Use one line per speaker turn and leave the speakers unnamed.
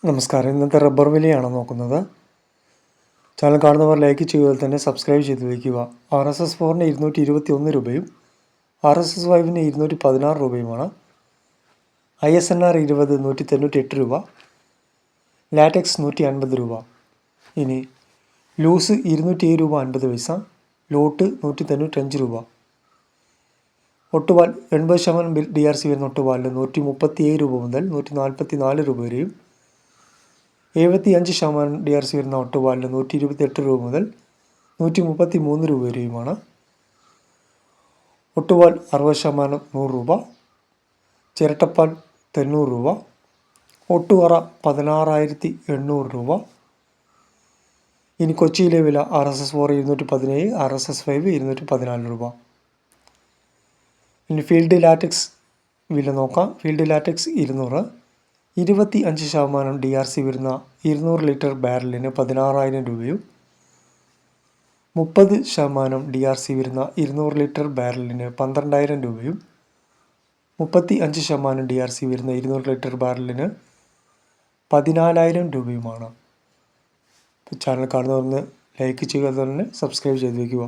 നമസ്കാരം. ഇന്നത്തെ റബ്ബർ വിലയാണ് നോക്കുന്നത്. ചാനൽ കാണുന്നവർ ലൈക്ക് ചെയ്യുക, തന്നെ സബ്സ്ക്രൈബ് ചെയ്ത് വയ്ക്കുക. RSS-4 221 രൂപയും RSS-5 216 രൂപയുമാണ്. ISNR 20 198 രൂപ, ലാറ്റക്സ് 150 രൂപ. ഇനി ലൂസ് 207 രൂപ 50 പൈസ, ലോട്ട് 195 രൂപ. ഒട്ടുപാൽ 80% DRC വരുന്ന ഒട്ടുപാലിന് 137 രൂപ മുതൽ 144 രൂപ വരെയും, 75% DRC വരുന്ന ഒട്ടുപാലിന് 128 രൂപ മുതൽ 133 രൂപ വരെയുമാണ്. ഒട്ടുപാൽ 60% 100 രൂപ, ചിരട്ടപ്പാൽ 90 രൂപ, ഒട്ടുകറ 16,800 രൂപ. ഇനി കൊച്ചിയിലെ വില RSS-4 217, RSS-5 214 രൂപ. ഇനി ഫീൽഡ് ലാറ്റക്സ് വില നോക്കാം. ഫീൽഡ് ലാറ്റക്സ് 200, 25% DRC വരുന്ന 200 ലിറ്റർ ബാരലിന് 16,000 രൂപയും, 30% DRC വരുന്ന 200 ലിറ്റർ ബാരലിന് 12,000 രൂപയും, 35% DRC വരുന്ന 200 ലിറ്റർ ബാരലിന് 14,000 രൂപയുമാണ്. ചാനൽ കാണുന്നവർ ലൈക്ക് ചെയ്യുക, തന്നെ സബ്സ്ക്രൈബ് ചെയ്ത് വയ്ക്കുക.